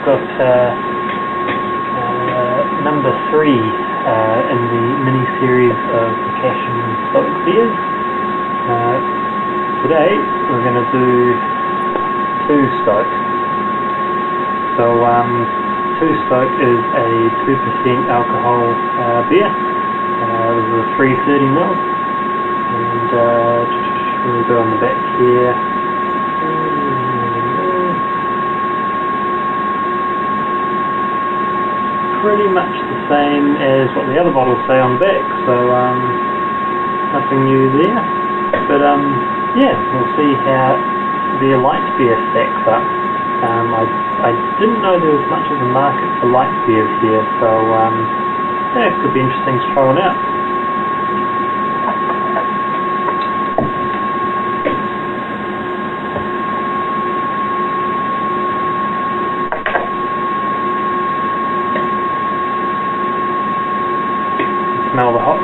got number 3 in the mini-series of McCashin Stoke beers. Today we're going to do 2Stoke. So 2Stoke is a 2% alcohol beer. This is a 330ml, and we'll go on the back here. Pretty much the same as what the other bottles say on the back, so nothing new there. But yeah, we'll see how their light beer stacks up. I didn't know there was much of a market for light beers here, so yeah, it could be interesting to try one out. Smell the hops.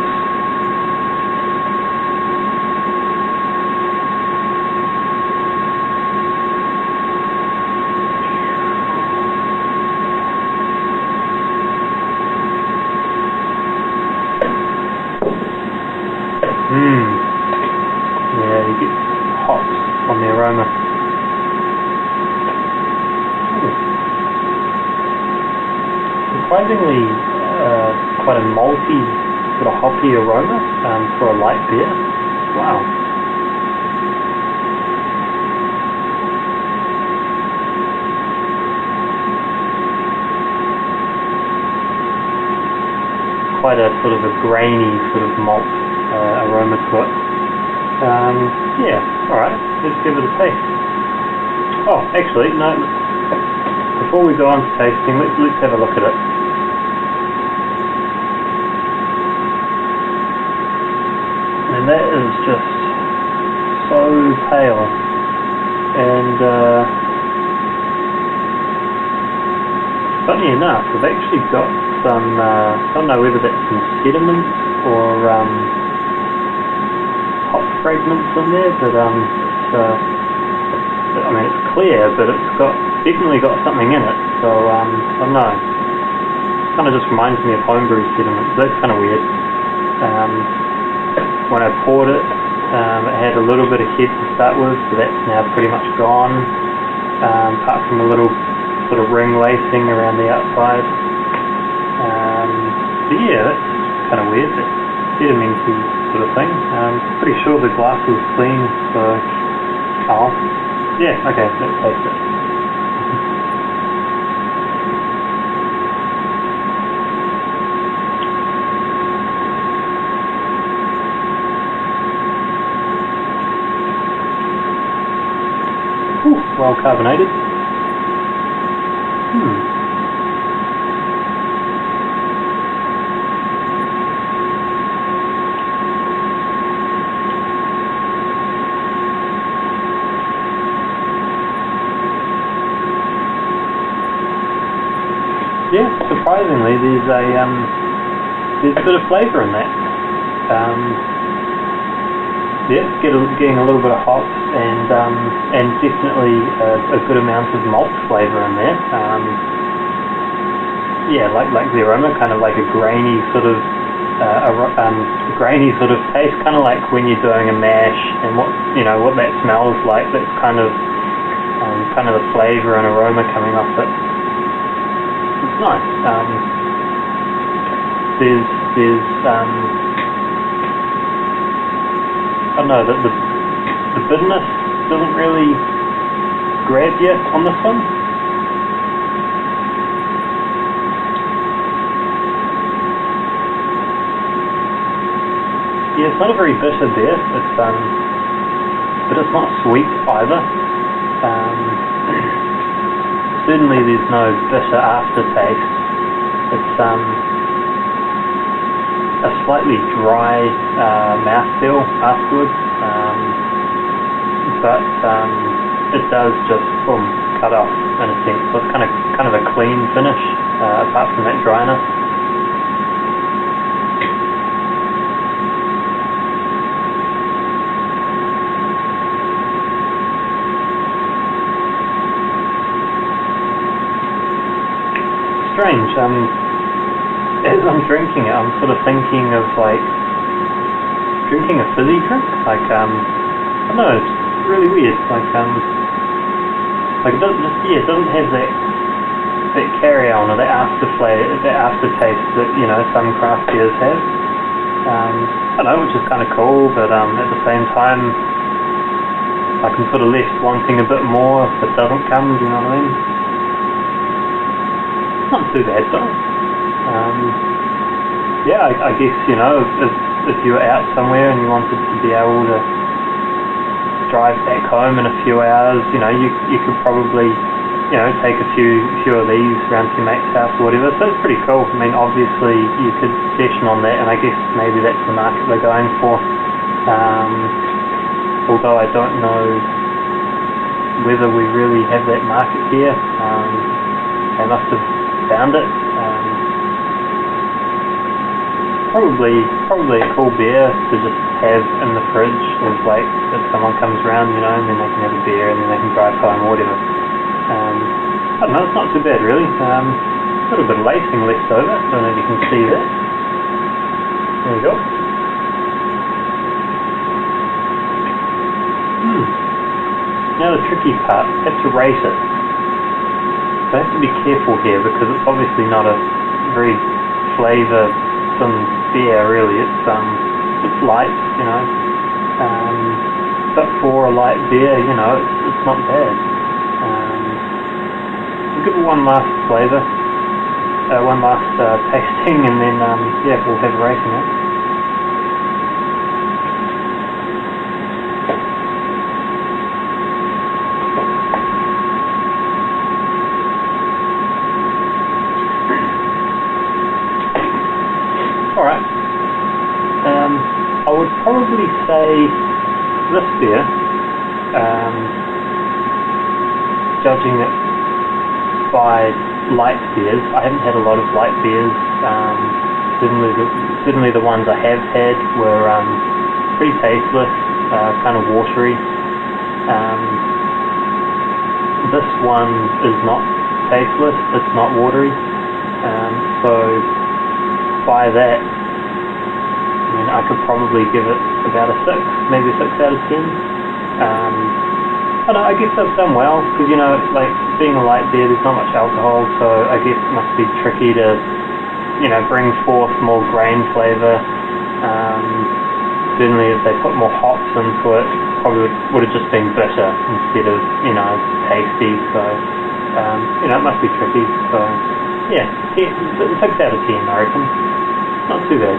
Yeah, you get hops on the aroma. Surprisingly, quite a malty, sort of hoppy aroma for a light beer. Wow. Quite a sort of a grainy sort of malt aroma to it. Yeah, alright, let's give it a taste. Oh, actually, no, before we go on to tasting, let's have a look at it. And that is just so pale, and funny enough, I've actually got some, I don't know whether that's some sediment or hop fragments in there, but it's, I mean, it's clear, but it's definitely got something in it, so I don't know. It kind of just reminds me of homebrew sediment, so that's kind of weird. When I poured it, it had a little bit of head to start with, so that's now pretty much gone, apart from a little sort of ring lacing around the outside. So yeah, that's kind of weird, that's sedimenty sort of thing. Pretty sure the glass is clean, so... Oh. Yeah, okay, let's taste it. Well carbonated. Yeah, surprisingly, there's a bit of flavour in that. Yeah, getting a little bit of hops and definitely a good amount of malt flavour in there. Yeah, like the aroma, kind of like a grainy sort of taste, kind of like when you're doing a mash and what that smells like. That's kind of the flavour and aroma coming off it. It's nice. There's I don't know, the bitterness doesn't really grab yet on this one. Yeah, it's not a very bitter beer. It's but it's not sweet either. Certainly, there's no bitter aftertaste. It's a slightly dry mouthfeel afterwards, but it does just cut off in a sense. So it's kind of a clean finish apart from that dryness. strange. As I'm drinking it, I'm sort of thinking of like drinking a fizzy drink. Like I don't know, it's really weird. Like it doesn't it doesn't have that carry on or that aftertaste that some craft beers have. I don't know, which is kind of cool, but at the same time, I can sort of left wanting a bit more if it doesn't come. Do you know what I mean? Not too bad though. Yeah, I guess if you were out somewhere and you wanted to be able to drive back home in a few hours, you could probably take a few of these around to your mate's house or whatever. So it's pretty cool. I mean, obviously you could session on that, and I guess maybe that's the market they're going for. Although I don't know whether we really have that market here. They must have found it. Probably a cool beer to just have in the fridge if someone comes around, and then they can have a beer and then they can drive home or whatever. I don't know, it's not too bad really. A little bit of lacing left over, I don't know if you can see that. There we go. Now the tricky part, I have to rate it. So I have to be careful here because it's obviously not a very flavoursome beer really. It's light, but for a light beer, it's not bad. We'll give it one last flavour, one last tasting, and then we'll have a rating it. Alright, I would probably say this beer, judging it by light beers, I haven't had a lot of light beers. Certainly the ones I have had were pretty tasteless, kind of watery. This one is not tasteless, it's not watery, so by that, I mean, I could probably give it about a 6, maybe a 6 out of 10. I don't know, I guess I've done well, because being a light beer, there's not much alcohol, so I guess it must be tricky to, bring forth more grain flavour. Certainly if they put more hops into it, probably would have just been bitter instead of, tasty, so, it must be tricky, so, yeah, 6 out of 10, I reckon. Not too bad.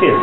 Cheers.